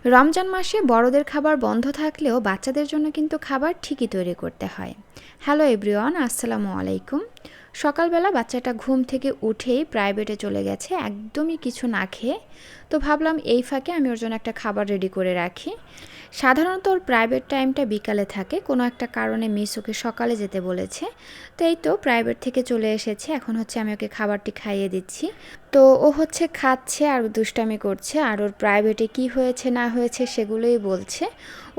রমজান মাসে বড়দের খাবার বন্ধ থাকলেও বাচ্চাদের জন্য কিন্তু খাবার ঠিকই তৈরি করতে হয়। হ্যালো এভরিওয়ান, আসসালামু আলাইকুম। সকালবেলা বাচ্চাটা ঘুম থেকে উঠেই প্রাইভেটে চলে গেছে একদমই কিছু না খেয়ে। তো ভাবলাম এই ফাঁকে আমি ওর জন্য একটা খাবার রেডি করে রাখি। সাধারণত ওর প্রাইভেট টাইমটা বিকালে থাকে, কোনো একটা কারণে মিস ওকে সকালে যেতে বলেছে। তো এই তো প্রাইভেট থেকে চলে এসেছে, এখন হচ্ছে আমি ওকে খাবারটি খাইয়ে দিচ্ছি। তো ও হচ্ছে খাচ্ছে আর দুষ্টামি করছে, আর ওর প্রাইভেটে কি হয়েছে না হয়েছে সেগুলোই বলছে।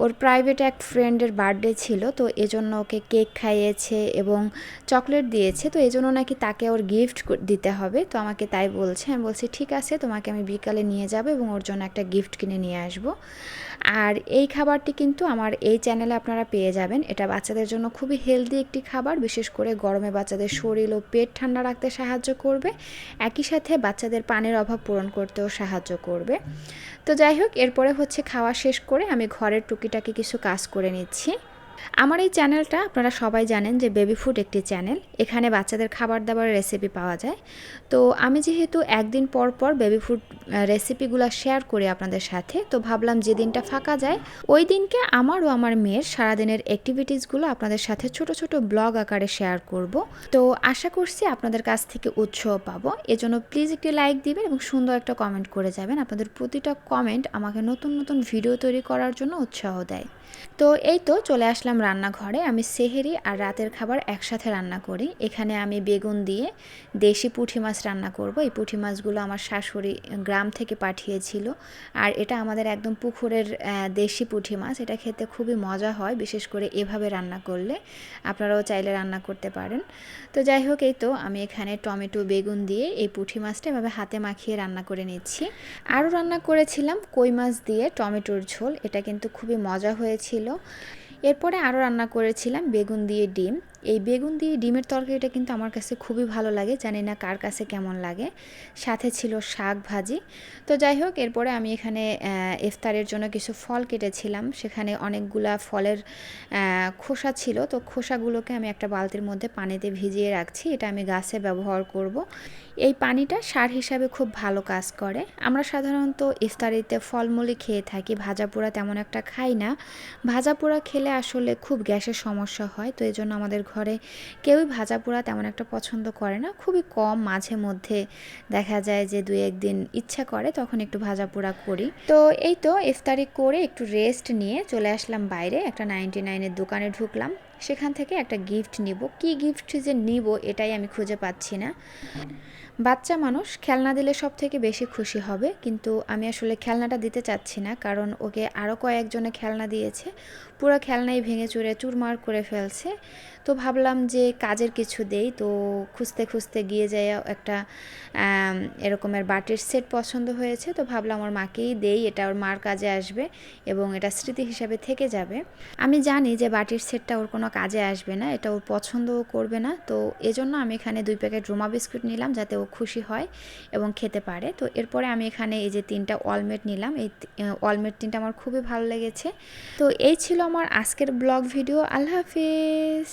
ওর প্রাইভেটে এক ফ্রেন্ডের বার্থডে ছিল, তো এজন্য ওকে কেক খাইয়েছে এবং চকলেট দিয়েছে। তো এজন্য নাকি তাকে ওর গিফট দিতে হবে। তো আমাকে তাই বলছে, আমি বলছি ঠিক আছে, তোমাকে আমি বিকালে নিয়ে যাব এবং ওর জন্য একটা গিফট কিনে নিয়ে আসব। আর এই খাবারটি কিন্তু আমার এই চ্যানেলে আপনারা পেয়ে যাবেন। এটা বাচ্চাদের জন্য খুবই হেলদি একটি খাবার, বিশেষ করে গরমে বাচ্চাদের শরীর ও পেট ঠান্ডা রাখতে সাহায্য করবে, একই সাথে বাচ্চাদের পানির অভাব পূরণ করতেও সাহায্য করবে। তো যাই হোক, এরপরে হচ্ছে খাওয়া শেষ করে আমি ঘরের টুকিটাকি কিছু কাজ করে নিচ্ছি। আমার এই চ্যানেলটা আপনারা সবাই জানেন যে বেবি ফুড একটি চ্যানেল, এখানে বাচ্চাদের খাবার দাবারের রেসিপি পাওয়া যায়। তো আমি যেহেতু একদিন পর পর বেবি ফুড রেসিপিগুলো শেয়ার করি আপনাদের সাথে, তো ভাবলাম যে দিনটা ফাঁকা যায় ওই দিনকে আমার ও আমার মেয়ের সারাদিনের অ্যাক্টিভিটিসগুলো আপনাদের সাথে ছোট ছোট ব্লগ আকারে শেয়ার করব। তো আশা করছি আপনাদের কাছ থেকে উৎসাহ পাবো, এজন্য প্লিজ একটি লাইক দিবেন এবং সুন্দর একটা কমেন্ট করে যাবেন। আপনাদের প্রতিটা কমেন্ট আমাকে নতুন নতুন ভিডিও তৈরি করার জন্য উৎসাহ দেয়। তো এই তো চলে আসলাম রান্নাঘরে। আমি সেহেরি আর রাতের খাবার একসাথে রান্না করি। এখানে আমি বেগুন দিয়ে দেশি পুঁটি মাছ রান্না করব। এই পুঁটি মাছগুলো আমার শাশুড়ি গ্রাম থেকে পাঠিয়েছিল, আর এটা আমাদের একদম পুকুরের দেশি পুঁটি মাছ। এটা খেতে খুবই মজা হয়, বিশেষ করে এভাবে রান্না করলে। আপনারাও চাইলে রান্না করতে পারেন। তো যাই হোক, এই তো আমি এখানে টমেটো বেগুন দিয়ে এই পুঁটি মাছটা এভাবে হাতে মাখিয়ে রান্না করে নিচ্ছি। আরও রান্না করেছিলাম কই মাছ দিয়ে টমেটোর ঝোল, এটা কিন্তু খুবই মজা হয়েছিল। এরপরে আরও রান্না করেছিলাম বেগুন দিয়ে ডিম। এই বেগুন দিয়ে ডিমের তরকারিটা কিন্তু আমার কাছে খুবই ভালো লাগে, জানি না কার কাছে কেমন লাগে। সাথে ছিল শাক ভাজি। তো যাই হোক, এরপরে আমি এখানে ইফতারের জন্য কিছু ফল কেটেছিলাম। সেখানে অনেকগুলা ফলের খোসা ছিল, তো খোসাগুলোকে আমি একটা বালতির মধ্যে পানিতে ভিজিয়ে রাখছি। এটা আমি গাছে ব্যবহার করব। এই পানিটা সার হিসাবে খুব ভালো কাজ করে। আমরা সাধারণত ইফতারিতে ফলমূলই খেয়ে থাকি, ভাজা পোড়া তেমন একটা খাই না। ভাজা পোড়া খেলে আসলে খুব গ্যাসের সমস্যা হয়, তো এই জন্য আমাদের ঘরে কেউই ভাজা পোড়া তেমন একটা পছন্দ করে না। খুবই কম, মাঝে মধ্যে দেখা যায় যে দুই একদিন ইচ্ছা করে তখন একটু ভাজা পোড়া করি। তো এই তো ইফতারি করে একটু রেস্ট নিয়ে চলে আসলাম বাইরে, একটা 99-এর দোকানে ঢুকলাম। সেখান থেকে একটা গিফট নিব, কি গিফট যে নিব এটাই আমি খুঁজে পাচ্ছি না। বাচ্চা মানুষ খেলনা দিলে সব থেকে বেশি খুশি হবে, কিন্তু আমি আসলে খেলনাটা দিতে চাচ্ছি না, কারণ ওকে আরও কয়েকজনে খেলনা দিয়েছে, পুরো খেলনাই ভেঙে চুরে চুরমার করে ফেলছে। তো ভাবলাম যে কাজের কিছু দেই। তো খুঁজতে খুঁজতে গিয়ে যায় একটা এরকমের বাটির সেট পছন্দ হয়েছে। তো ভাবলাম ওর মাকেই দেই, এটা ওর মার কাজে আসবে এবং এটা স্মৃতি হিসাবে থেকে যাবে। আমি জানি যে বাটির সেটটা ওর কোনো কাজে আসবে না, এটা ওর পছন্দও করবে না। তো এজন্য আমি এখানে 2 প্যাকেট রোমা বিস্কুট নিলাম, যাতে ও খুশি হয় এবং খেতে পারে। তো এরপরে আমি এখানে এই যে 3টা ওয়ালমেট নিলাম। এই ওয়ালমেট 3টা আমার খুবই ভালো লেগেছে। তো এই ছিল আমার আজকের ব্লগ ভিডিও। আল্লাহ হাফিজ।